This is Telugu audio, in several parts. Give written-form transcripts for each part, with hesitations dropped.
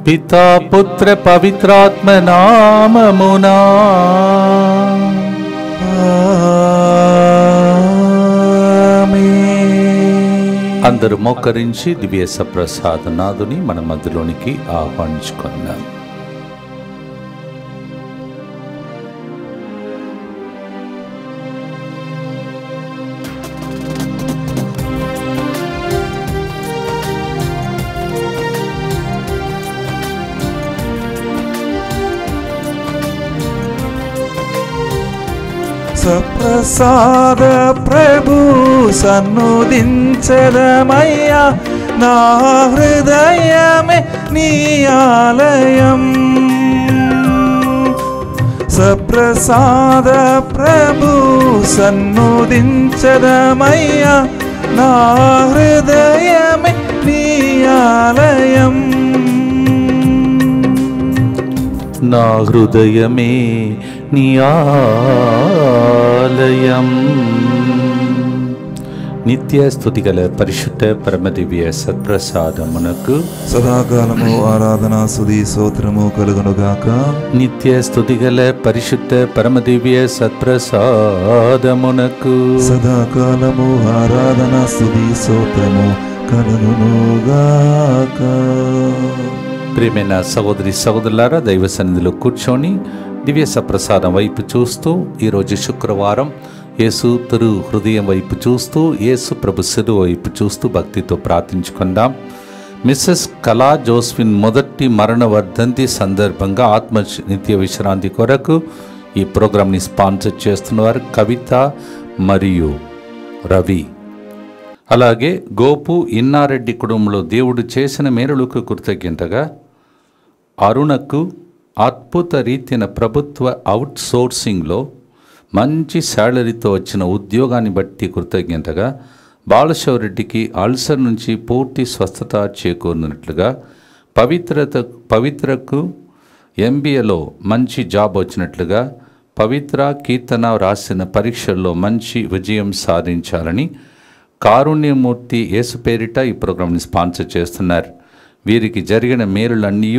పితా పుత్ర పవిత్రాత్మ నామమునా అందరూ మోకరించి దివ్య సప్రసాద నాదుని మన మధ్యలోనికి ఆహ్వానించుకున్నాం. సప్రసాద ప్రభు సన్నుదించదమయ్యా, నా హృదయమే నీ ఆలయం. సప్రసాద ప్రభు సన్నుదించదమయ్యా, నా హృదయమే నీ ఆలయం. నా హృదయమే నీ ఆలయం. నిత్య స్తుతిగల పరిశుద్ధ పరమదివ్య సత్ప్రసాదమునకు సదాకాలము ఆరాధన స్తుతి స్తోత్రము కలుగునుగాక. నిత్య స్తుతిగల పరిశుద్ధ పరమదివ్య సత్ప్రసాదమునకు సదాకాలము ఆరాధన స్తుతి స్తోత్రము కలుగునుగాక. ప్రియమైన సహోదరి సహోదరులారా, దైవ సన్నిధిలో కూర్చొని దివ్య సప్రసాదం వైపు చూస్తూ, ఈరోజు శుక్రవారం యేసు తిరు హృదయం వైపు చూస్తూ, యేసు ప్రభు శిలువ వైపు చూస్తూ భక్తితో ప్రార్థించుకుందాం. మిస్సెస్ కళా జోస్విన్ మొదటి మరణ వర్ధంతి సందర్భంగా ఆత్మ నిత్య విశ్రాంతి కొరకు ఈ ప్రోగ్రాంని స్పాన్సర్ చేస్తున్నవారు కవిత మరియు రవి. అలాగే గోపు ఇన్నారెడ్డి కుటుంబంలో దేవుడు చేసిన మేలులకు కృతజ్ఞతగా అరుణకు అద్భుత రీతిన ప్రభుత్వ అవుట్ సోర్సింగ్లో మంచి శాలరీతో వచ్చిన ఉద్యోగాన్ని బట్టి కృతజ్ఞతగా బాలశౌరెడ్డికి అల్సర్ నుంచి పూర్తి స్వస్థత చేకూరినట్లుగా పవిత్రకు ఎంబీఏలో మంచి జాబ్ వచ్చినట్లుగా పవిత్ర కీర్తన రాసిన పరీక్షల్లో మంచి విజయం సాధించాలని కారుణ్యమూర్తి యేసు పేరిట ఈ ప్రోగ్రాంని స్పాన్సర్ చేస్తున్నారు. వీరికి జరిగిన మేలులన్నీ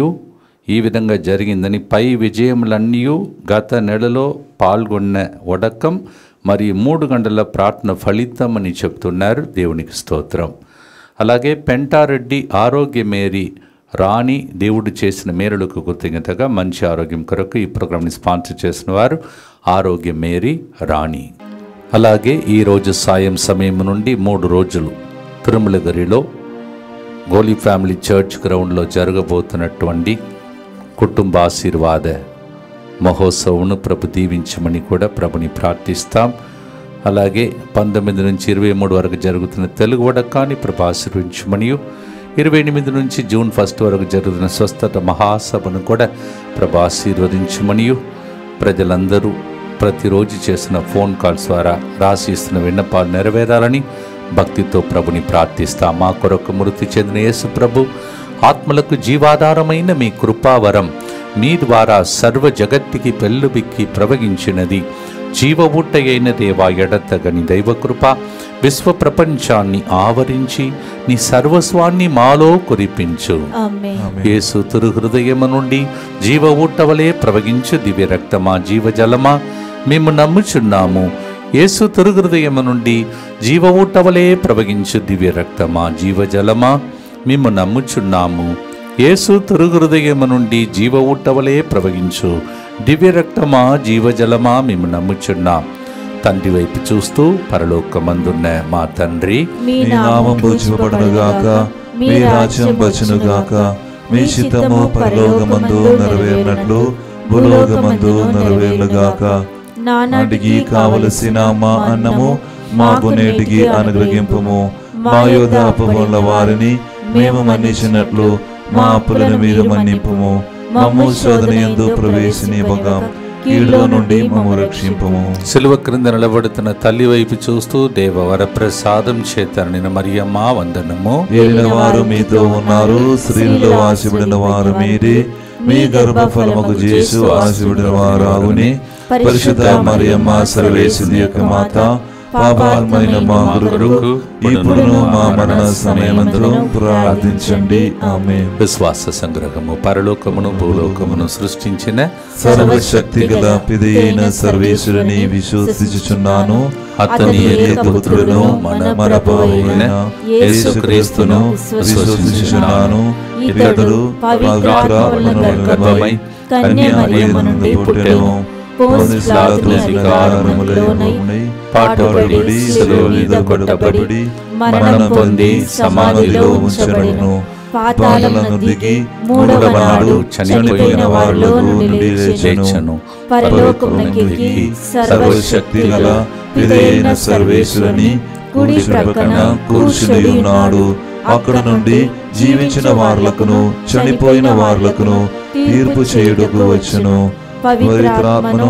ఈ విధంగా జరిగిందని, పై విజయములన్నీ గత నెలలో పాల్గొన్న వడకం మరియు 3 గంటల ప్రార్థన ఫలితం అని చెప్తున్నారు. దేవునికి స్తోత్రం. అలాగే పెంటారెడ్డి ఆరోగ్య మేరీ రాణి దేవుడు చేసిన మేలులకు కృతజ్ఞతగా మంచి ఆరోగ్యం కొరకు ఈ ప్రోగ్రాంని స్పాన్సర్ చేసిన వారు ఆరోగ్య మేరీ రాణి. అలాగే ఈరోజు సాయం సమయం నుండి 3 రోజులు తిరుమలగిరిలో గోలీ ఫ్యామిలీ చర్చ్ గ్రౌండ్లో జరగబోతున్నటువంటి కుటుంబ ఆశీర్వాద మహోత్సవంను ప్రభు దీవించమని కూడా ప్రభుని ప్రార్థిస్తాం. అలాగే 19 నుంచి 23 వరకు జరుగుతున్న తెలుగు వడకాన్ని ప్రభు ఆశీర్వించమని, 28 నుంచి జూన్ 1 వరకు జరుగుతున్న స్వస్థత మహాసభను కూడా ప్రభు ఆశీర్వదించమని, ప్రజలందరూ ప్రతిరోజు చేసిన ఫోన్ కాల్స్ ద్వారా రాసిస్తున్న విన్నపాలు నెరవేరాలని భక్తితో ప్రభుని ప్రార్థిస్తాం. మా కొరకు మృతి చెందిన యేసు ప్రభు ఆత్మలకు జీవాధారమైన మీ కృపావరం మీ ద్వారా సర్వ జగత్తుకి పెళ్ళుబిక్కి ప్రవహించినది. జీవ ఊటయైన దేవా, ఎడతగని దైవకృప విశ్వ ప్రపంచాన్ని ఆవరించి నీ సర్వస్వాన్ని మాలో కురిపించు. యేసు తిరు హృదయము నుండి జీవ ఊటవలే ప్రవహించు దివ్య రక్తమా, జీవజలమా మేము నమ్ముచున్నాము. యేసు తిరు హృదయము నుండి జీవ ఊటవలే ప్రవహించు దివ్య రక్తమా, జీవజలమా మేము నమ్ముచున్నాము. యేసు తిరు హృదయము నుండి జీవ ఊటవలే ప్రవహించు దివ్య రక్తమా, జీవజలమా మేము నమ్ముచున్నాం. తండ్రి వైపు చూస్తూ, పరలోకమందున్న మా తండ్రి, మీ నామం పూజింపబడునుగాక, మీ రాజ్యం వచ్చునుగాక, మీ చిత్తము పరలోకమందు నెరవేరినట్లు భూలోకమందు నెరవేరునుగాక. నాటికి కావలసిన మా అన్నము మాకు నేటికి అనుగ్రహింపుము. మా యొద్ద అప్పుల వారిని మేము మన్నించినట్లు మా అప్పులను మీరు మన్నింపుము. మమ్ము శోధన యందు ప్రవేశింపక కీడులో నుండి మమ్ము రక్షింపుము. సిలువ క్రింద నిలబడుతున్న తల్లి వైపు చూస్తూ, దేవవర ప్రసాదం చేత నిన్న మరియమ్మ వందనము. ఏలిన వారు మీతో ఉన్నారు, స్త్రీలలో ఆశీర్వదిన వారు మీరే, మీ గర్భఫలముకు యేసు ఆశీర్వదిన వారాగునే. పరిశుద్ధ మరియమ్మ సర్వేశ్వరి యొక్క మాత, పాపాత్మైన మా కొరకు ఇప్పుడును మా మరణ సమయమందు ప్రార్థించండి. ఆమేన్. విశ్వాస సంగ్రహము. పరలోకమును భూలోకమును సృష్టించిన సర్వశక్తి గల పిదైన సర్వేశ్వరుని విశ్వసించుచున్నాను. అతని ఏకపుత్రుడును మన ప్రభువైన యేసుక్రీస్తును విశ్వసించుచున్నాను. ఇతడు పవిత్రాత్మను గర్భమై కన్యామరియము నుండి పుట్టెను. పొంతియు పిలాతు అధికారములోనై పాటుపడి శిలువ మీద కొట్టబడి మరణం పొంది సమాధిలో ఉంచబడెను. పాతాళమును దిగి మూడవ నాడు చనిపోయిన వారిలో నుండి లేచెను. పరలోకమునకెక్కి సర్వశక్తి గల పిదైన సర్వేశ్వరుని కుడి ప్రక్కన కూర్చుని ఉన్నాడు. అక్కడ నుండి జీవించిన వార్లకును చనిపోయిన వార్లకును తీర్పు చేయుటకు వచ్చును. పవిత్రాత్మను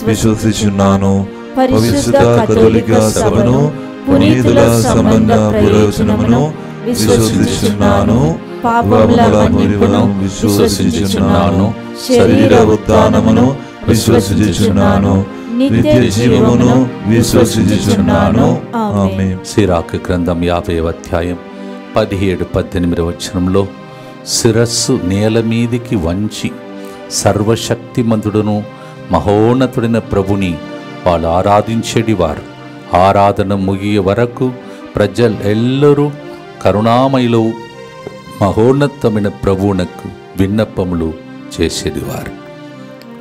విశ్వసించున్నాను. పరిశుద్ధ కథోలిక సభను పునీతుల సంబంధ పురోచనమును విశ్వసించున్నాను. పాపముల మన్నిపును విశ్వసించున్నాను. శరీర ఉత్థానమును విశ్వసించున్నాను. నిత్య జీవమును విశ్వసించున్నాను. ఆమేన్. సిరాకు గ్రంథం 50వ అధ్యాయం 17-18 వచనంలో శిరస్సు నేల మీదికి వంచి సర్వశక్తిమంతుడును మహోన్నతుడైన ప్రభుని వాళ్ళు ఆరాధించేటివారు. ఆరాధన ముగియ వరకు ప్రజలెల్లరూ కరుణామయులు మహోన్నతమైన ప్రభువునకు విన్నపములు చేసేటివారు.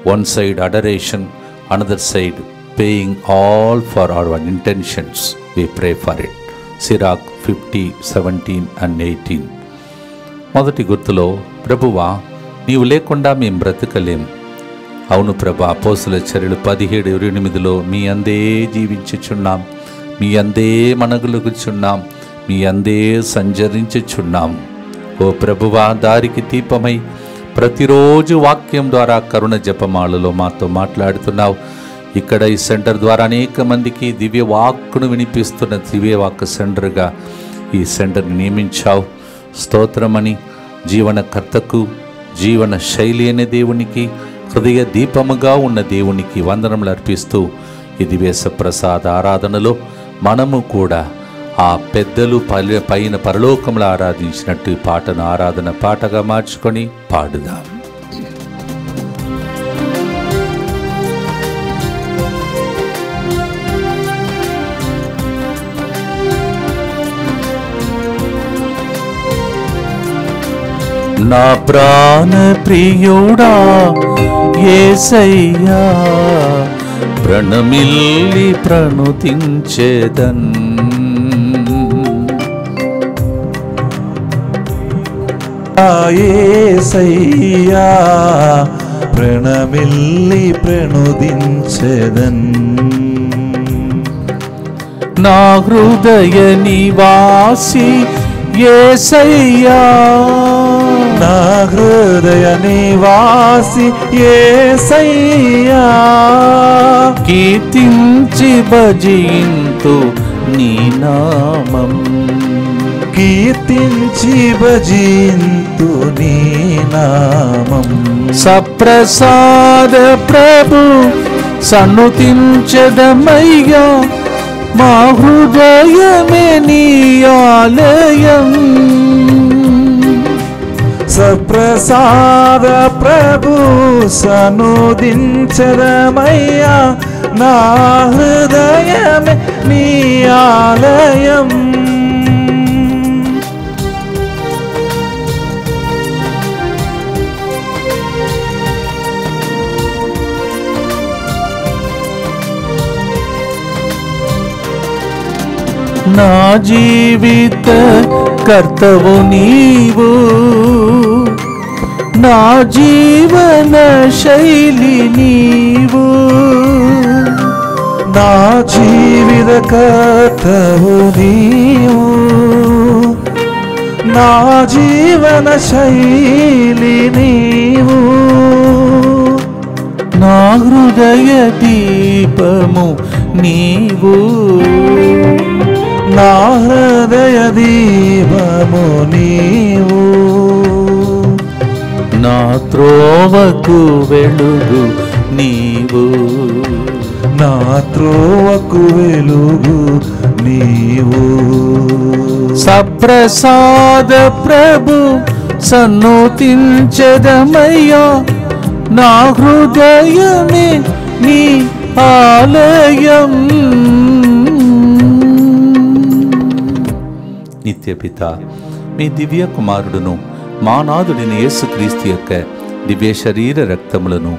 One side adoration, another side paying all for our intentions. We pray for it. Sirach 50:17-18. మొదటి గుర్తులో, ప్రభువా నీవు లేకుండా మేము బ్రతకలేం. అవును ప్రభా. అపోస్తుల చర్యలు 17:28లో మీ అందే జీవించుచున్నాం, మీ అందే మనగులుగుచున్నాం, మీ అందే సంచరించుచున్నాం. ఓ ప్రభువా, దారికి దీపమై ప్రతిరోజు వాక్యం ద్వారా కరుణ జపమాలలో మాతో మాట్లాడుతున్నావు. ఇక్కడ ఈ సెంటర్ ద్వారా అనేక మందికి దివ్య వాక్కును వినిపిస్తున్న దివ్యవాక్ సెంటర్గా ఈ సెంటర్ని నియమించావు. స్తోత్రమని జీవనకర్తకు, జీవన శైలి అనే దేవునికి, హృదయ దీపముగా ఉన్న దేవునికి వందనములు అర్పిస్తూ ఈ దివ్య ప్రసాద ఆరాధనలో మనము కూడా ఆ పెద్దలు పైన పరలోకములు ఆరాధించినట్టు ఈ పాటను ఆరాధన పాటగా మార్చుకొని పాడుదాం. నా ప్రాణ ప్రియుడా యేసయ్యా, ప్రణమిల్లి ప్రణుతించేదన్. యేసయ్యా, ప్రణమిల్లి ప్రణుదించెదన్. నా హృదయ నివాసి యేసయ్యా, నా హృదయ నివాసి యేసయ్యా, కీర్తించి భజింతు నీ నామం. కీర్తించి భజింతు నీ నామం. సప్రసాద ప్రభు సన్నుతించదమయ్యా, మా హృదయమే నీ ఆలయం. సప్రసాద ప్రభు సనుదించదమయ్యా, నా హృదయమే నీ ఆలయం. నా జీవిత కర్తవు నీవు, నా జీవన శైలి నీవు. నా జీవిత కర్తవు నీవు, నా జీవన శైలి నీవు. నా హృదయ దీపము నీవు, నా హృదయ దీపము నీవు. నా త్రోవకు వెలుగు నీవు, నా త్రోవకు వెలుగు నీవు. సప్రసాద ప్రభు సన్నుతించెదమయ్యా, నా హృదయమే నీ ఆలయం. నిత్యపిత, మీ దివ్య కుమారుడును మా నాథుడిని యేసుక్రీస్తు యొక్క దివ్య శరీర రక్తములను,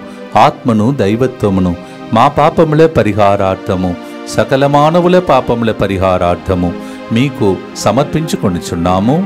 ఆత్మను, దైవత్వమును మా పాపముల పరిహారార్థము, సకల మానవుల పాపముల పరిహారార్థము మీకు సమర్పించుకొనుచున్నాము.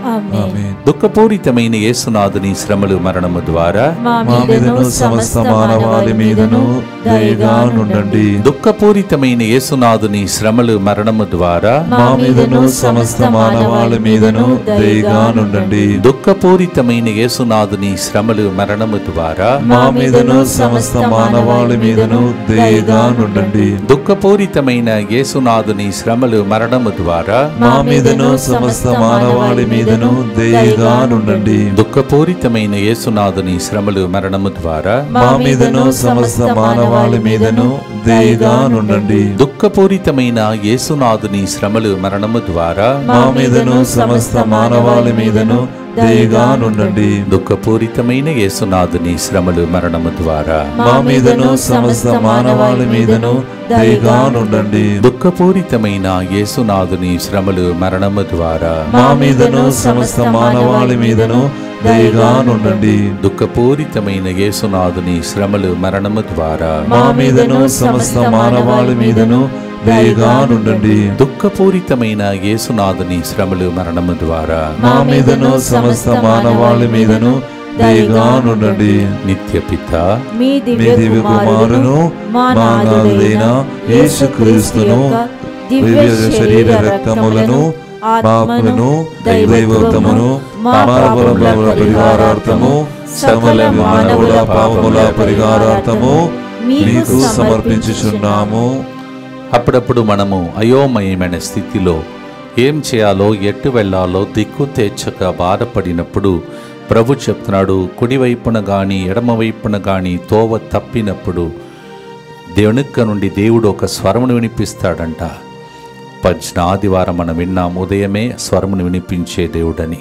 దుఃఖపూరితమైన యేసునాథుని శ్రమలు మరణము ద్వారా మా మీదను సమస్త మానవాళి మీదను దయగా నుండండి. దుఃఖపూరితమైన యేసునాథుని శ్రమలు మరణము ద్వారా మా మీదను సమస్త మానవాళి మీదను దయగా నుండండి. దుఃఖపూరితమైన యేసునాథుని శ్రమలు మరణము ద్వారా మా మీదను సమస్త మానవాళి మీదను దయగా నుండండి. దుఃఖపూరితమైన యేసునాథుని శ్రమలు మరణము ద్వారా మా మీదను సమస్త మానవాళి మీదను దయగా నుండండి. దుఃఖపూరితమైన యేసునాథుని శ్రమలు మరణము ద్వారా మా మీదను సమస్త మానవాళి మీదను దయగా నుండండి. దుఃఖపూరితమైన యేసునాథుని శ్రమలు మరణము ద్వారా మా మీదను సమస్త మానవాళి మీదను దయగా నుండండి. దుఃఖపూరితమైన యేసునాథుని శ్రమలు మరణము ద్వారా మా మీదను సమస్త మానవాళి మీదను దయగా నుండండి. దుఃఖపూరితమైన యేసునాథుని శ్రమలు మరణము ద్వారా మా మీదను సమస్త మానవాళి మీదను దయగా నుండండి. దుఃఖపూరితమైన యేసునాథుని శ్రమలు మరణము ద్వారా మా మీదను సమస్త మానవాళి మీదను దయగా నుండండి. దుఃఖపూరితమైన యేసునాథుని శ్రమలు మరణము ద్వారా మా మీదను సమస్త మానవాళి మీదను దయగా నుండండి. నిత్యపిత, మీ మీ దివ్య కుమారును మా నాథుడైన యేసుక్రీస్తును దివ్య శరీర రక్తములను, పాపములను, దైవత్వమును, మా పాపముల పరిహారార్థము, సకల మానవుల పాపముల పరిహారార్థము మీకు సమర్పించుచున్నాము. అప్పుడప్పుడు మనము అయోమయమైన స్థితిలో ఏం చేయాలో, ఎట్టు వెళ్ళాలో దిక్కు తేచ్చక బాధపడినప్పుడు ప్రభు చెప్తున్నాడు, కుడివైపున కానీ ఎడమవైపున కానీ తోవ తప్పినప్పుడు దేవునిక్క నుండి దేవుడు ఒక స్వరమును వినిపిస్తాడంట. పజ్ఞ ఆదివారం మనం విన్నాం, ఉదయమే స్వరమును వినిపించే దేవుడని.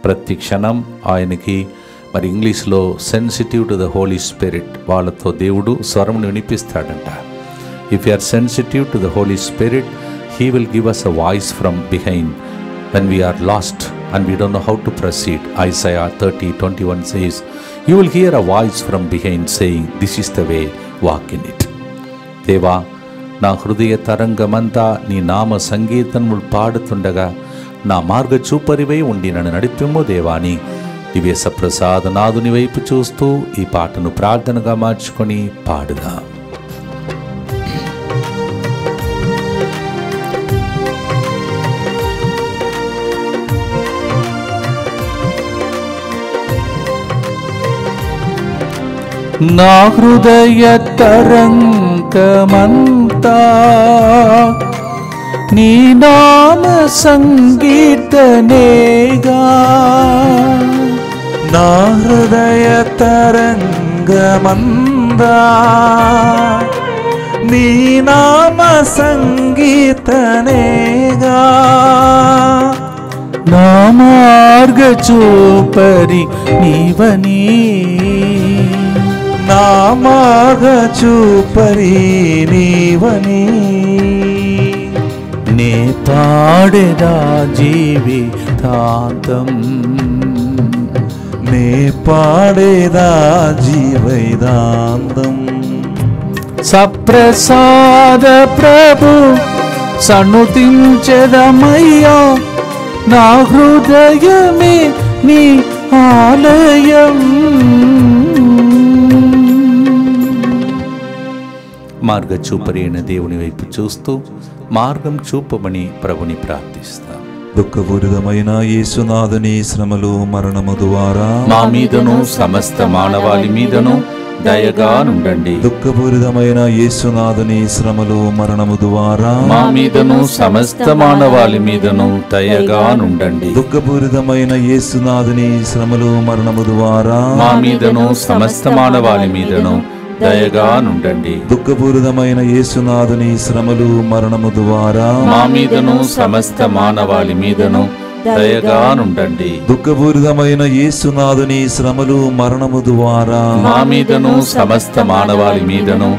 ప్రతి క్షణం ఆయనకి మరి ఇంగ్లీష్లో sensitive to the holy spirit, వాళ్ళతో దేవుడు స్వరమును వినిపిస్తాడంట. If we are sensitive to the Holy Spirit, He will give us a voice from behind when we are lost and we don't know how to proceed. Isaiah 30:21 says, you will hear a voice from behind saying, this is the way, walk in it. దేవా, నా హృదయ తరంగమంతా నీ నామ సంగీతములు పాడుతుండగా నా మార్గ చూపరివై ఉండి నన్ను నడిపిమ్ము దేవాని దివ్య సప్రసాద నాదుని వైపు చూస్తూ ఈ పాటను ప్రార్థనగా మార్చుకొని పాడుగా. నా హృదయ తరంగమంతా నీ నామ సంగీతనేగా, నా హృదయ తరంగమందా నీ నామ సంగీతనేగా, నా మార్గ చూపరి నీవని, నా మార్గ చూపరి నీవని, నే పాడెదా జీవితాంతం, నే పాడేదా జీవైదాంతం. సప్రసాద ప్రభు సన్నుతించెదమయ్యా, నా హృదయమే నీ ఆలయం. మార్గ చూపరి అయిన దేవుని వైపు చూస్తూ మార్గం చూపమని ప్రభుని ప్రార్థిస్తాం. దుఃఖపూరితమైన యేసునాథుని శ్రమలు మరణము ద్వారా మా మీదను సమస్త మానవాళి మీదను దయగా నుండండి. దుఃఖపూరితమైన యేసునాథుని శ్రమలు మరణము ద్వారా మా మీదను సమస్త మానవాళి మీదను దయగా నుండండి. దుఃఖపూరితమైన యేసునాథుని శ్రమలు మరణము ద్వారా మా మీదను సమస్త మానవాళి మీదను దయగా నుండండి. దుఃఖపూరితమైన యేసునాథుని శ్రమలు మరణము ద్వారా మా మీదను సమస్త మానవాళి మీదను దయగా నుండండి. దుఃఖపూరితమైన యేసునాథుని శ్రమలు మరణము ద్వారా మా మీదను సమస్త మానవాళి మీదను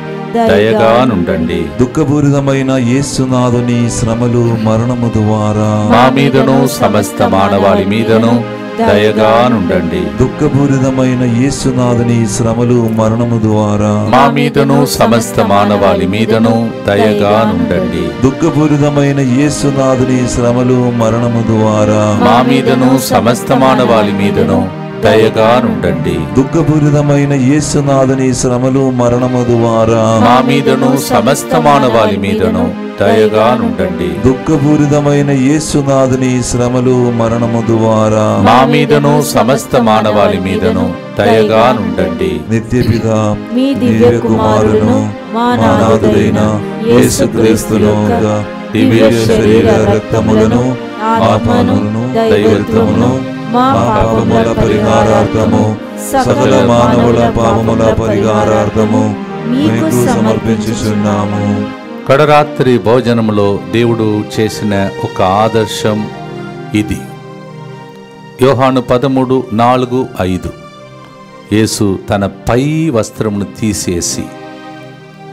దయగా నుండండి. దుఃఖపూరితమైన యేసునాథుని శ్రమలు మరణము ద్వారా మా మీదను సమస్త మానవాళి మీదను దయగా నుండండి. దుఃఖపూరితమైన యేసునాథుని శ్రమలు మరణము ద్వారా మా మీదను సమస్త మానవాళి మీదను దయగా నుండండి. దుఃఖపూరితమైన యేసునాథుని శ్రమలు మరణము ద్వారా మా మీదను సమస్త మానవాళి మీదను దయగా నుండండి. దుఃఖపూరితమైన యేసునాథుని శ్రమలు మరణము ద్వారా మా మీదను సమస్త మానవాళి మీదను దయగా నుండండి. దుఃఖపూరితమైన యేసునాథుని శ్రమలు మరణము ద్వారా మా మీదను సమస్త మానవాళి మీదను దయగా నుండండి. నిత్యపిత మీ దివ్య కుమారును మా నాథుడైన యేసుక్రీస్తును దివ్య శరీర రక్తములను ఆత్మను దైవత్వమును మా పాపముల పరిహారార్థము సకల మానవుల పాపముల పరిహారార్థము మీకు సమర్పించుచున్నాము. కడరాత్రి భోజనములో దేవుడు చేసిన ఒక ఆదర్శం ఇది. యోహాను 13:4-5 యేసు తన పై వస్త్రమును తీసేసి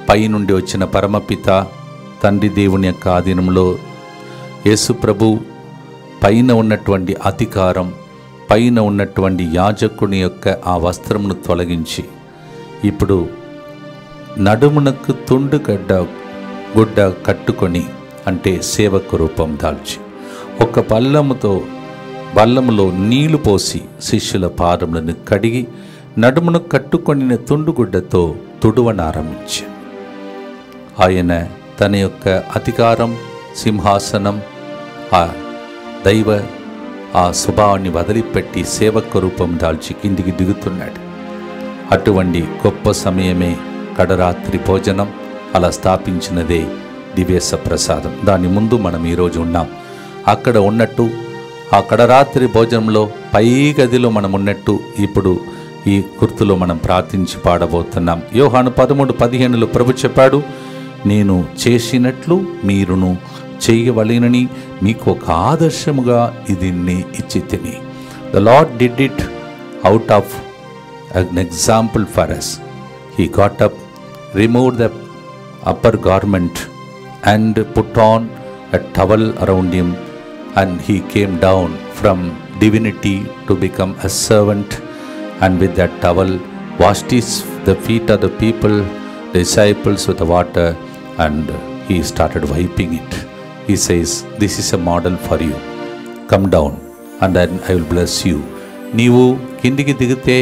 పై నుండి వచ్చిన పరమపిత తండ్రి దేవుని యొక్క ఆధీనంలో యేసు ప్రభు పైన ఉన్నటువంటి అధికారం, పైన ఉన్నటువంటి యాజకుని యొక్క ఆ వస్త్రమును తొలగించి ఇప్పుడు నడుమునకు గుడ్డ కట్టుకొని, అంటే సేవకు రూపం దాల్చి ఒక బల్లములో నీళ్లు పోసి శిష్యుల పాదములను కడిగి నడుమును కట్టుకొనిన తుండుగుడ్డతో తుడువనారంభించాడు. ఆయన తన యొక్క అధికారం, సింహాసనం, ఆ దైవ ఆ స్వభావాన్ని వదిలిపెట్టి సేవక రూపం దాల్చి కిందికి దిగుతున్నాడు. అటువంటి గొప్ప సమయమే కడరాత్రి భోజనం. అలా స్థాపించినదే దివ్యస ప్రసాదం. దాని ముందు మనం ఈరోజు ఉన్నాం. అక్కడ ఉన్నట్టు ఆ కడరాత్రి భోజనంలో పై గదిలో మనం ఉన్నట్టు ఇప్పుడు ఈ గుర్తులో మనం ప్రార్థించి పాడబోతున్నాం. యోహాను 13:15 ప్రభు చెప్పాడు, నేను చేసినట్లు మీరును చేయవలెనని మీకు ఒక ఆదర్శముగా ఇది ఇచ్చి తిని. The lord did it out of an example for us. He got up, removed the upper garment and put on a towel around him, and he came down from divinity to become a servant, and with that towel washed the feet of the people, disciples, with the water, and he started wiping it. He says, this is a model for you. Come down and then I will bless you. నీవు కిందికి దిగితే,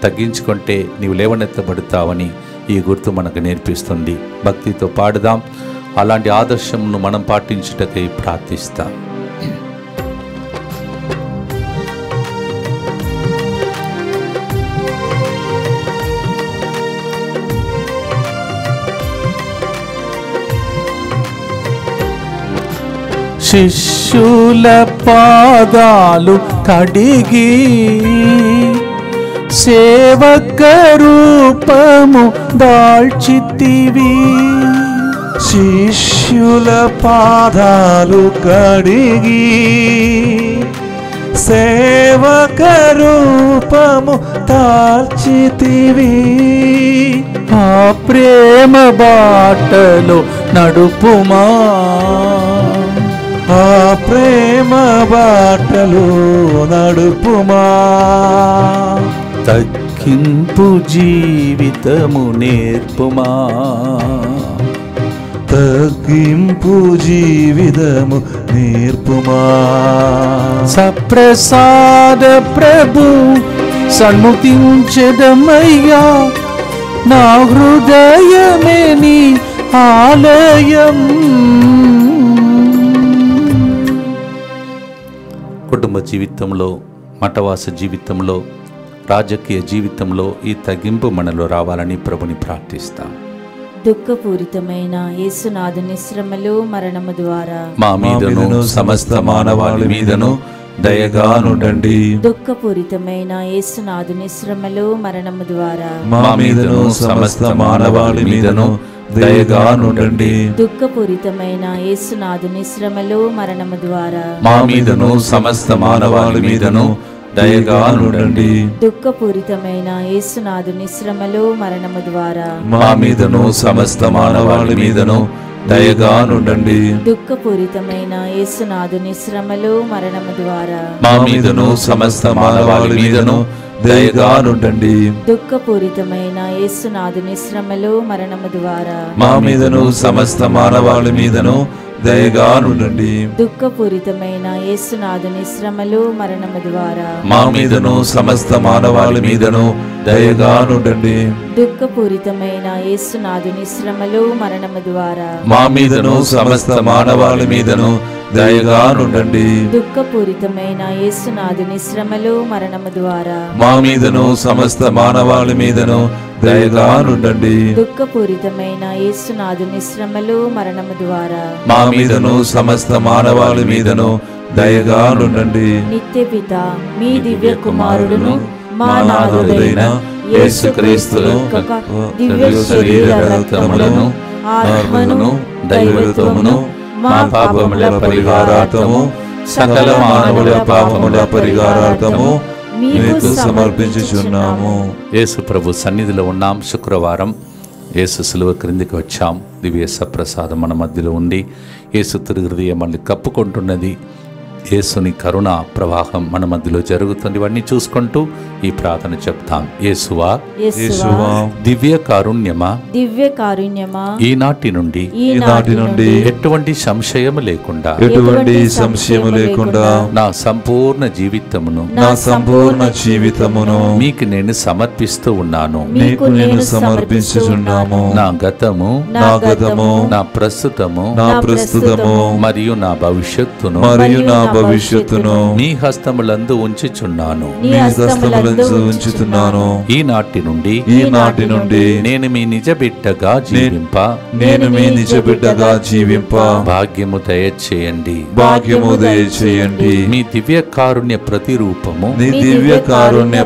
తగ్గించుకుంటే నీవు లేవనెత్తబడతావని ఈ గుర్తు మనకు నేర్పిస్తుంది. భక్తితో పాడుదాం. అలాంటి ఆదర్శంను మనం పాటించుటకై ప్రార్థిస్తాం. శిష్యుల పాదాలు కడిగి సేవక రూపము దాల్చితివి. శిష్యుల పాదాలు కడిగి సేవక రూపము దాల్చితివి. ఆ ప్రేమ బాటలో నడుపుమా, ఆ ప్రేమ బాటలో నడుపుమా. తగ్గింపు జీవితము నేర్పుమా, తగ్గింపు జీవితము నేర్పుమా. సప్రసాద ప్రభు సన్ముఖించదమయ్యా, నా హృదయమే నీ ఆలయం. కుటుంబ జీవితంలో, మఠవాస జీవితంలో, రాజకీయ జీవితంలో ఈ తగ్గింపు మనలో రావాలని ప్రభుని ప్రార్థిస్తాం. దుఃఖపూరితమైన యేసునాథుని శ్రమలు మరణము ద్వారా మా మీదను సమస్త మానవాళి మీదను దయగా నుండండి. దుఃఖపూరితమైన యేసునాథుని శ్రమలు మరణము ద్వారా మా మీదను సమస్త మానవాళి మీదను దయగా నుండండి. దుఃఖపూరితమైన యేసునాథుని శ్రమలు మరణము ద్వారా మా మీదను సమస్త మానవాళి మీదను దయగా నుండండి. దుఃఖపూరితమైన యేసునాథుని శ్రమలు మరణము ద్వారా మా మీదను సమస్త మానవాళి మీదను దయగా నుండండి. దుఃఖపూరితమైన యేసునాథుని శ్రమలు మరణము ద్వారా మా మీదను సమస్త మానవాళి మీదను దయగా నుండండి. దుఃఖపూరితమైన యేసునాథుని శ్రమలు మరణము ద్వారా మా మీదను సమస్త మానవాళి మీదను దయగా నుండండి. దుఃఖపూరితమైన యేసునాథుని శ్రమలు మరణము ద్వారా మా మీదను సమస్త మానవాళి మీదను దయగా నుండండి. దుఃఖపూరితమైన యేసునాథుని శ్రమలు మరణము ద్వారా మా మీదను సమస్త మానవాళి మీదను దయగా నుండండి. దుఃఖపూరితమైన యేసునాథుని శ్రమలు మరణము ద్వారా మా మీదను సమస్త మానవాళి మీదను దయగా నుండండి. దుఃఖపూరితమైన యేసునాథుని శ్రమలు మరణము ద్వారా మా మీదను సమస్త మానవాళి మీదను దయగా నుండండి. నిత్య పిత మీ దివ్య కుమారుడును మా నాథుడైన యేసుక్రీస్తును దివ్య శరీర రక్తములను ఆత్మను దైవత్వమును మా పాపముల పరిహారార్థము సకల మానవుల పాపముల పరిహారార్థము మీకు సమర్పించుచున్నాము. యేసు ప్రభు సన్నిధిలో ఉన్నాం. శుక్రవారం యేసు సిలువ క్రిందికి వచ్చాం. దివ్య సప్రసాదం మన మధ్యలో ఉంది. యేసు తిరు హృదయం మళ్ళీ కప్పుకుంటున్నది. యేసుని కరుణ ప్రవాహం మన మధ్యలో జరుగుతుంది. ఇవన్నీ చూసుకుంటూ ఈ ప్రార్థన చెప్తాం. యేసువా, యేసువా, దివ్య కారుణ్యమా, దివ్య కారుణ్యమా, ఈనాటి నుండి ఎటువంటి సంశయము లేకుండా ఎటువంటి సంశయము లేకుండా నా సంపూర్ణ జీవితమును మీకు నేను సమర్పిస్తూ ఉన్నాను. నీకు నేను సమర్పించుచున్నాము. నా గతము, నా ప్రస్తుతము మరియు నా భవిష్యత్తును నీ హస్తములందు ఉంచుచున్నాను. ఈనాటి నుండి నేను మీ నిజ బిడ్డగా జీవింప భాగ్యము దయచేయండి. మీ దివ్య కారుణ్య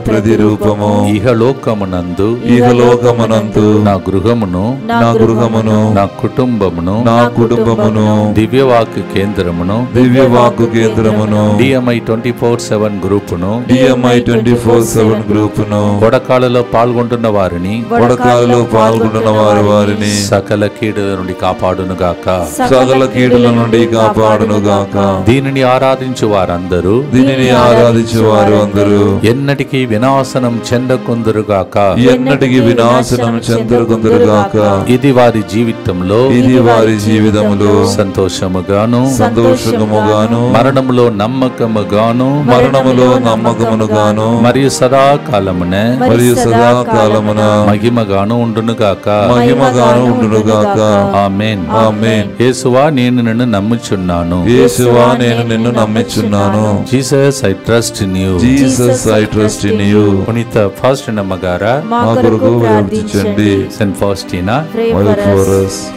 ప్రతిరూపము ఇహలోకమునందు నా గృహమును నా కుటుంబమును దివ్యవాక్కు కేంద్రమును DMI 24/7 గ్రూపును కొడకాలలో పాల్గొంటున్న వారిని సకల కీడుల నుండి కాపాడునుగాక. దీనిని ఆరాధించు వారందరూ ఎన్నటికీ వినాశనం చెందకుందురుగాక. ఇది వారి జీవితంలో సంతోషముగాను మరణములో నమ్మకముగాను మరియు సదాకాలమున మహిమగాను ఉండునుగాక. ఆమేన్. యేసువా, నేను నిన్ను నమ్ముచున్నాను. Jesus, I trust in you. పునీత ఫాస్టినా అమ్మగారా, సెయింట్ ఫాస్టినా,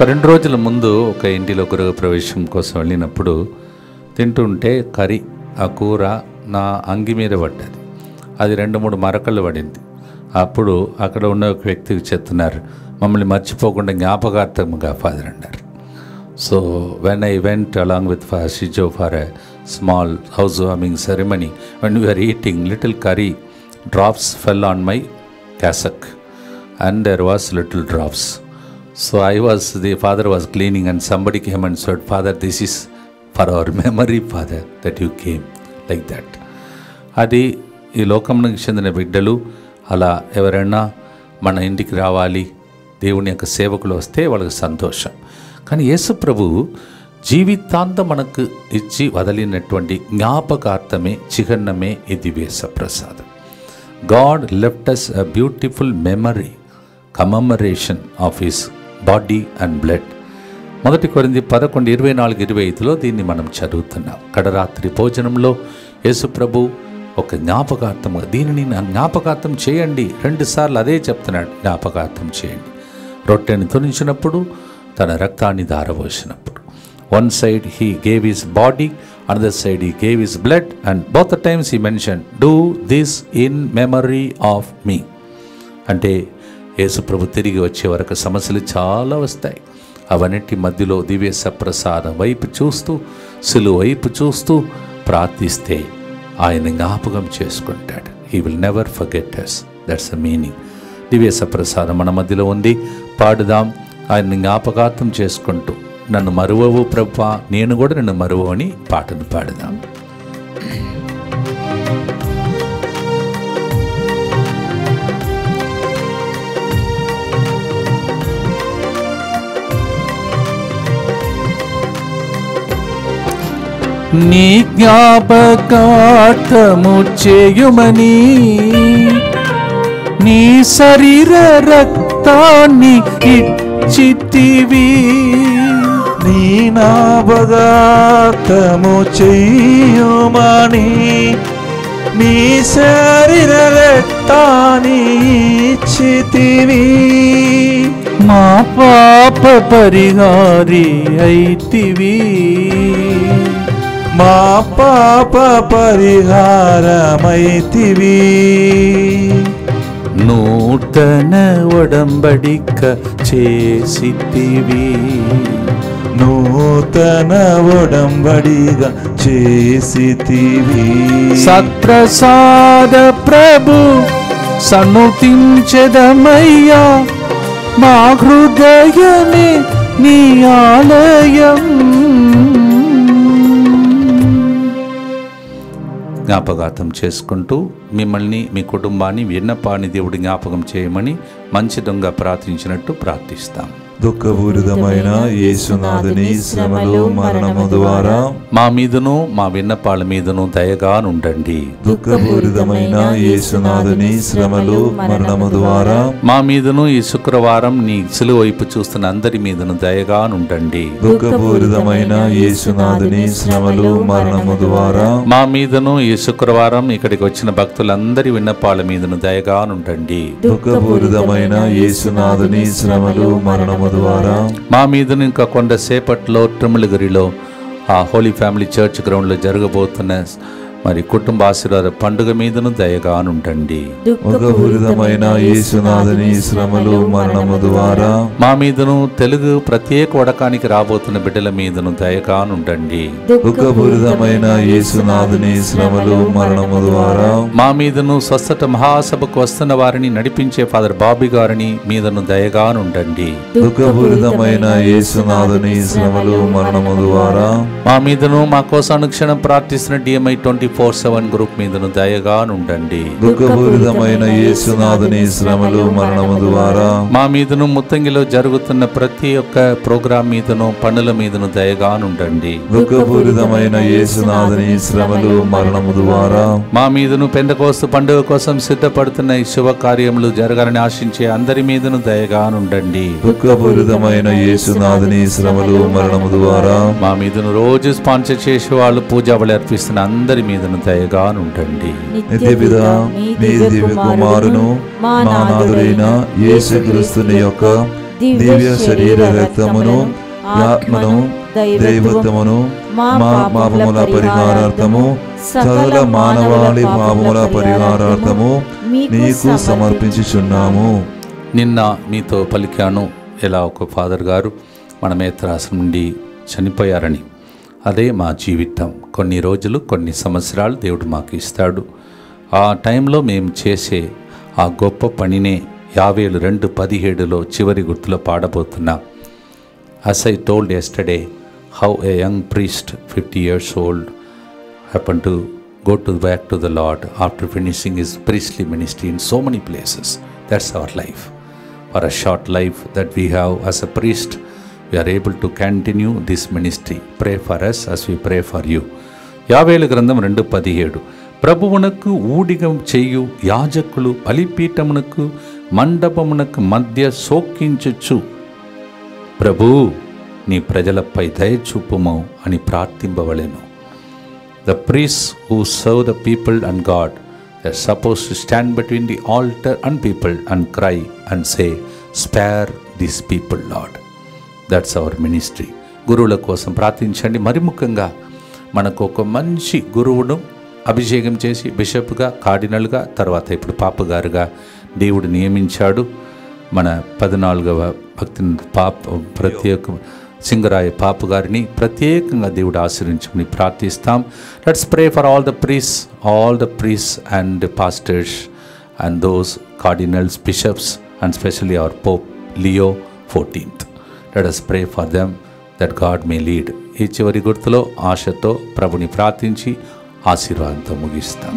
2 రోజుల ముందు ఒక ఇంటిలో గృహ ప్రవేశం కోసం వెళ్ళినప్పుడు తింటుంటే కర్రీ, ఆ కూర నా అంగి మీద పడ్డది. అది 2-3 మరకలు పడింది. అప్పుడు అక్కడ ఉన్న ఒక వ్యక్తికి చెప్తున్నారు, మమ్మల్ని మర్చిపోకుండా జ్ఞాపకార్థముగా ఫాదర్ అన్నారు. So when I went along with Shijo for a small house warming ceremony, when we are eating little curry, drops fell on my cassock and there was little drops. So the father was cleaning and somebody came and said, Father, this is for our memory, Father, that you came, like that. అది ఈ లోకమునకు చెందిన బిడ్డలు అలా ఎవరైనా మన ఇంటికి రావాలి, దేవుని యొక్క సేవకులు వస్తే వాళ్ళకి సంతోషం. కానీ యేసు ప్రభు జీవితాంతం మనకు ఇచ్చి వదిలినటువంటి జ్ఞాపకార్థమే, చిహ్నమే ఈ దివ్య ప్రసాదం. God left us a beautiful memory, commemoration of his body and blood. 1 కొరింథీ 11:24-25 దీన్ని మనం చదువుతున్నాం. కడరాత్రి భోజనంలో యేసు ప్రభు ఒక జ్ఞాపకార్థం, దీనిని జ్ఞాపకార్థం చేయండి, 2 సార్లు అదే చెప్తున్నాడు, జ్ఞాపకార్థం చేయండి. రొట్టెని తునించినప్పుడు, తన రక్తాన్ని ధారపోసినప్పుడు. One side he gave his body, another side he gave his blood, and both the times he mentioned, "Do this in memory of me." అంటే యేసు ప్రభు తిరిగి వచ్చే వరకు సమస్యలు చాలా వస్తాయి. అవన్నిటి మధ్యలో దివ్య సప్రసాదం వైపు చూస్తూ, సిలువ వైపు చూస్తూ ప్రార్థిస్తే ఆయన జ్ఞాపకం చేసుకుంటాడు. He will never forget us. That's the meaning. దివ్య సప్రసాదం మన మధ్యలో ఉంది. పాడుదాం ఆయన్ని జ్ఞాపకార్థం చేసుకుంటూ, నన్ను మరువవు ప్రభువా, నేను కూడా నిన్ను మరువవు అని పాటను పాడుదాం. నీ జ్ఞాపకార్థము చేయుమని నీ శరీర రక్తాన్ని ఇచ్చితివి. నీ జ్ఞాపకార్థము చేయుమని నీ శరీర రక్తాన్ని ఇచ్చితివి. మా పాప పరిహారి అయితివి. మా పాప పరిహారమైతివి. నూతన ఒడంబడిక చేసితివి. నూతన ఒడంబడిగా చేసితివి. సత్ప్రసాద ప్రభు సన్నుతించెదమయ్యా, మా హృదయమే నీ ఆలయం. జ్ఞాపకార్థం చేసుకుంటూ మిమ్మల్ని, మీ కుటుంబాన్ని విన్నపాన్ని దేవుడి జ్ఞాపకం చేయమని మంచి దొంగ ప్రార్థించినట్టు ప్రార్థిస్తాం. దుఃఖపూరితమైన యేసునాథుని శ్రమలు మరణము ద్వారా మా మీదను మా విన్నపాల మీదను దయగానుండండి. దుఃఖపూరితమైన యేసునాథుని శ్రమలు మరణము ద్వారా మా మీదను ఈ శుక్రవారం నీ సిలువ వైపు చూస్తున్న అందరి మీదను దయగానుండండి. దుఃఖపూరితమైన యేసునాథుని శ్రమలు మరణము ద్వారా మా మీదను ఈ శుక్రవారం ఇక్కడికి వచ్చిన భక్తులందరి విన్నపాల మీదను దయగానుండండి. దుఃఖపూరితమైన యేసునాథుని శ్రమలు మరణము ద్వారా మా మీదను ఇంకా కొంతసేపట్లో తిరుమలగిరిలో ఆ హోలీ ఫ్యామిలీ చర్చ్ గ్రౌండ్లో జరగబోతున్న మరి కుటుంబ ఆశీర్వాద పండుగ మీదను దయగానుండండి. దుఃఖపూరితమైన యేసునాథుని శ్రమలు మరణము ద్వారా మా మీదను తెలుగు ప్రత్యేక వడకానికి రాబోతున్న బిడ్డల మీదను దయగానుండండి. దుఃఖపూరితమైన యేసునాథుని శ్రమలు మరణము ద్వారా మా మీదను స్వస్థత మహాసభకు వస్తున్న వారిని నడిపించే ఫాదర్ బాబీ గారిని మీదను దయగానుండండి. దుఃఖపూరితమైన యేసునాథుని శ్రమలు మరణము ద్వారా మా మీదను మా కోసం అనుక్షణం ప్రార్థిస్తున్న DMI 24/7 గ్రూప్ మీదను దయగానుండండి. దుఃఖపూరితమైన యేసునాథుని శ్రమలు మరణము ద్వారా మా మీదను ముత్తంగిలో జరుగుతున్న ప్రతి ఒక్క ప్రోగ్రాం మీదను పనుల మీదను దయగానుండండి. దుఃఖపూరితమైన యేసునాథుని శ్రమలు మరణము ద్వారా మా మీదను పెంతెకోస్తు పండుగ కోసం సిద్ధపడుతున్న ఈ శుభ కార్యములు జరగాలని ఆశించే అందరి మీదను దయగానుండండి. దుఃఖపూరితమైన యేసునాథుని శ్రమలు మరణము ద్వారా మా మీదను రోజు స్పాన్సర్ చేసే వాళ్ళు పూజా బలి అర్పిస్తున్న అందరి మీదను దయగానుండండి. నిత్యపితా మీ దివ్య కుమారును మా నాథుడైన యేసుక్రీస్తుని యొక్క దివ్య శరీర రక్తమును ఆత్మను దైవత్వమును మా పాపముల పరిహారార్థము సకల మానవాళి పాపముల పరిహారార్థము నీకు సమర్పించుచున్నాము. నిన్న మీతో పలికాను ఎలా ఒక ఫాదర్ గారు మన మేత్రాసనం నుండి చనిపోయారని. అదే మా జీవితం. కొన్ని రోజులు, కొన్ని సంవత్సరాలు దేవుడు మాకు ఇస్తాడు. ఆ టైంలో మేము చేసే ఆ గొప్ప పనినే 52:17 చివరి గుర్తులో పాడబోతున్నాం. As I told yesterday, how a young priest, 50 years old, happened to go back to the Lord after finishing his priestly ministry in so many places. That's our life. For a short life that we have as a priest, we are able to continue this ministry. Pray for us as we pray for you. యావేలు గ్రంథం 2:17 ప్రభువునకు ఊడిగం చేయు యాజకులు బలిపీఠమునకు మండపమునకు మధ్య శోకించుచు ప్రభు నీ ప్రజలపై దయచూపుము అని ప్రార్థింపవలెను. The priests who serve the people and God, they are supposed to stand between the altar and people and cry and say, spare these people, Lord. That's our ministry. గురువుల కోసం ప్రార్థించండి. మరి ముఖ్యంగా మనకు ఒక మంచి గురువును అభిషేకం చేసి బిషప్గా, కార్డినల్గా, తర్వాత ఇప్పుడు పాపగారుగా దేవుడు నియమించాడు. మన 14వ భక్తి ప్రత్యేక సింగరాయ పాపు గారిని ప్రత్యేకంగా దేవుడు ఆశీర్వించుకుని ప్రార్థిస్తాం. Let's pray for all the priests and pastors and those cardinals, bishops and specially our pope Leo 14th. Let us pray for them that God may lead. ఈ చివరి గుర్తులో ఆశతో ప్రభుని ప్రార్థించి ఆశీర్వాదంతో ముగిస్తాం.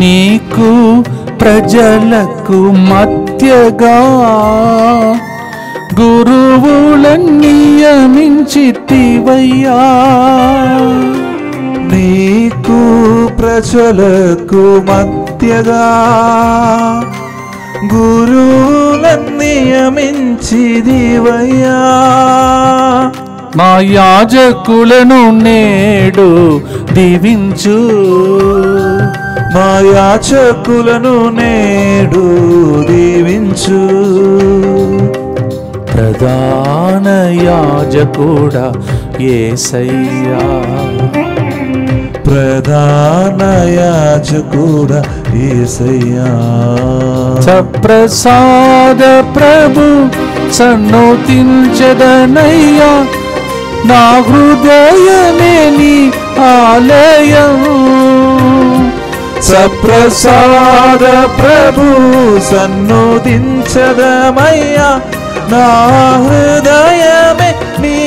నీకు ప్రజలకు మధ్యగా గురువులను నియమించితివయ్యా. నీకు ప్రజలకు మధ్యగా గురువులను నియమించితివయ్యా. మా యాజకులను నేడు దీవించు, మా యాజకులను నేడు దీవించు. ప్రధాన యాజకుడా యేసయ్యా, ప్రధాన యాజకుడా యేసయ్యా. సప్రసాద ప్రభు సన్నోతించదనయ్యా, నా హృదయమే నీ ఆలయం. సప్రసాద ప్రభు సన్నుదించదమయ్యా, నా హృదయమే నీ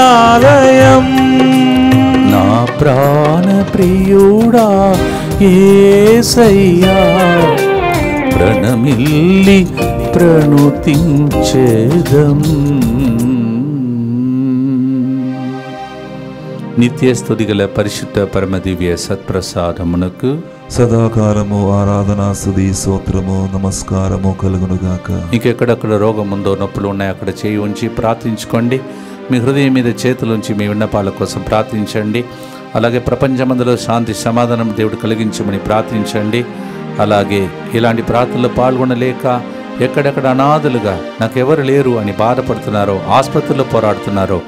ఆలయం. నా ప్రాణ ప్రియుడా యేసయ్యా, ప్రణమిల్లి ప్రణుతించెదం. నిత్య స్తుతిగల పరిశుద్ధ పరమదివ్య సత్ప్రసాదమునకు సదాకాలము ఆరాధన స్తుతి స్తోత్రము నమస్కారము కలుగునుగాక. ఇంకెక్కడక్కడ రోగం ఉందో, నొప్పులు ఉన్నాయి, అక్కడ చేయి ఉంచి ప్రార్థించుకోండి. మీ హృదయం మీద చేతులుంచి మీ విన్నపాల కోసం ప్రార్థించండి. అలాగే ప్రపంచమందులో శాంతి సమాధానం దేవుడు కలిగించమని ప్రార్థించండి. అలాగే ఇలాంటి ప్రార్థనలో పాల్గొనలేక ఎక్కడెక్కడ అనాథలుగా నాకెవరు లేరు అని బాధపడుతున్నారో, ఆసుపత్రుల్లో పోరాడుతున్నారో,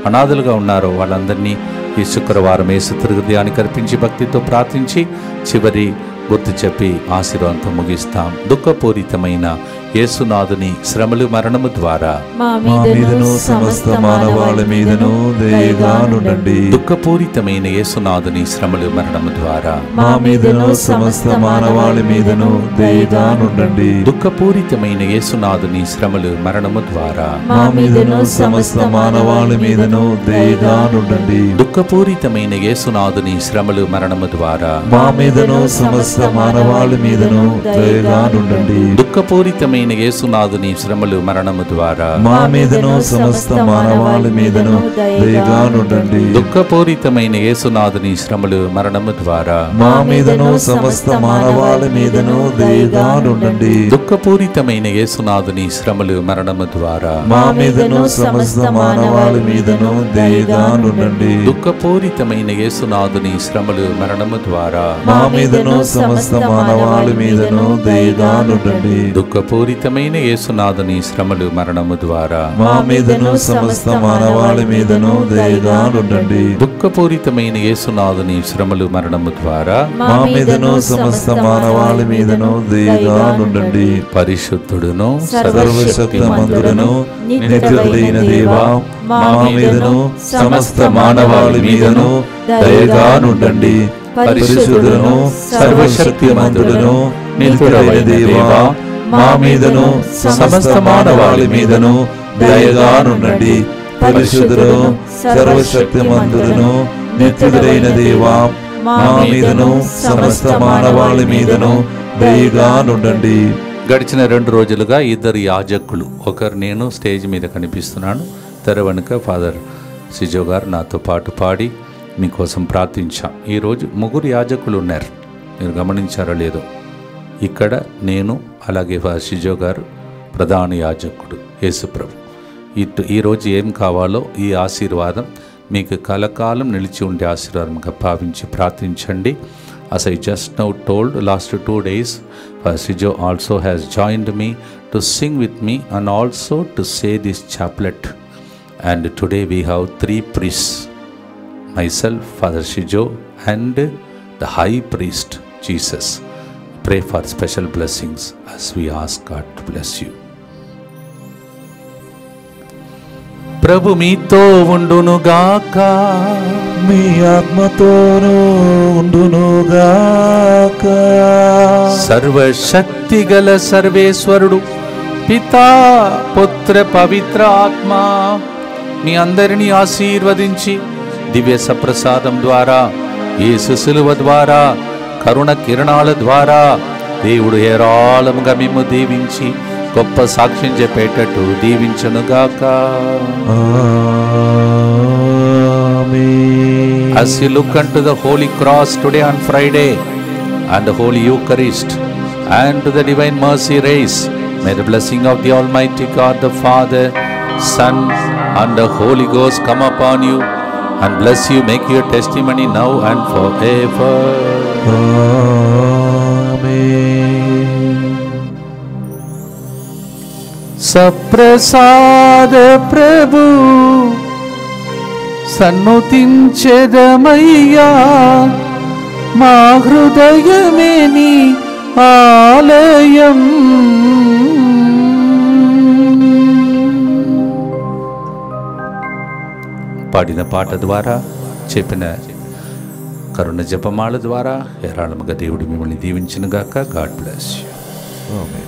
అనాథలుగా ఉన్నారో వాళ్ళందరినీ ఈ శుక్రవారం యేసు హృదయానికి అర్పించి భక్తితో ప్రార్థించి చివరి గుర్తు చెప్పి ఆశీర్వాదంతో ముగిస్తాం. దుఃఖపూరితమైన యేసునాథుని శ్రమలు మరణము ద్వారా మా మీదను సమస్త మానవాళి మీదను దయగా నుండండి. దుఃఖపూరితమైన యేసునాథుని శ్రమలు మరణము ద్వారా మా మీదను సమస్త మానవాళి మీదను దయగా నుండండి. దుఃఖపూరితమైన యేసునాథుని శ్రమలు మరణము ద్వారా మా మీదను సమస్త మానవాళి మీదను దయగా నుండండి. దుఃఖపూరితమైన యేసునాథుని శ్రమలు మరణము ద్వారా మా మీదను సమస్త మానవాళి మీదను దయగా నుండండి. దుఃఖపూరితమైన యేసునాథుని శ్రమలు మరణము ద్వారా మా మీదను సమస్త మానవాళి మీదను దయగా నుండండి. దుఃఖపూరితమైన యేసునాథుని శ్రమలు మరణము ద్వారా మా మీదను సమస్త మానవాళి మీదను దయగా నుండండి. దుఃఖపూరితమైన యేసునాథుని శ్రమలు మరణము ద్వారా మా మీదను సమస్త మానవాళి మీదను దయగా నుండండి. దుఃఖపూరితమైన యేసునాథుని శ్రమలు మరణము ద్వారా మా మీదను సమస్త మానవాళి మీదను దయగా నుండండి. దుఃఖపూరితమైన యేసునాథుని శ్రమలు మరణము ద్వారా మా మీదను సమస్త మానవాళి మీదను దయగా నుండండి. దుఃఖపూరితమైన యేసునాథుని శ్రమలు మరణము ద్వారా మా మీదను సమస్త మానవాళి మీదను దయగా నుండండి. పరిశుద్ధుడును సర్వశక్తిమంతుడును నిత్యుడైన దేవా, మా మీదను సమస్త మానవాళి మీదను దయగా నుండండి. పరిశుద్ధుడును సర్వశక్తిమంతుడును నిత్యుడైన దేవా, మా మీదను సమస్త మానవాళి మీదను దయగా నుండండి. పరిశుద్ధుడును సర్వశక్తిమంతుడును నిత్యుడైన దేవా, మా మీదను సమస్త మానవాళి మీదను దయగా నుండండి. గడిచిన 2 రోజులుగా 2 యాజకులు, ఒకరు నేను స్టేజ్ మీద కనిపిస్తున్నాను, తెర వెనుక ఫాదర్ సిజో గారు నాతో పాటు పాడి మీకోసం ప్రార్థించాం. ఈరోజు 3 యాజకులు ఉన్నారు, మీరు గమనించారో లేదో. ఇక్కడ నేను, అలాగే ఫాదర్ సిజో గారు, ప్రధాన యాజకుడు యేసుప్రభు. ఈరోజు ఏం కావాలో ఈ ఆశీర్వాదం మీకు కలకాలం నిలిచి ఉండే ఆశీర్వాదంగా భావించి ప్రార్థించండి. As I just now told, last 2 days, Sijo also has joined me to sing with me and also to say this chaplet. And today we have 3 priests, myself, Father Sijo, and the High Priest, Jesus. Pray for special blessings as we ask God to bless you. ప్రభు మీతో ఉండునుగాక, మీ ఆత్మతోనూ ఉండునుగాక. సర్వశక్తిగల సర్వేశ్వరుడు పితా పుత్ర పవిత్ర ఆత్మ మీ అందరినీ ఆశీర్వదించి దివ్య సప్రసాదం ద్వారా, యేసు శిలువ ద్వారా, కరుణ కిరణాల ద్వారా దేవుడు ఏరాళముగా మిమ్ము దీవించి గొప్ప సాక్ష్యం చెప్పేటట్టు దీవించునుగాక. As you look unto the Holy Cross today on Friday and the Holy Eucharist and to the Divine Mercy Race, may the blessing of the Almighty God, the Father, Son and the Holy Ghost come upon you and bless you, make your testimony now and forever. సప్రసాద ప్రభు సన్నుతించెదమయ్యా, మా హృదయమే నీ ఆలయం. పాడిన పాట ద్వారా, చెప్పిన కరుణ జపమాల ద్వారా ఏరాళముగా దేవుడు మిమ్మల్ని దీవించునుగాక. God bless you. ఆమేన్.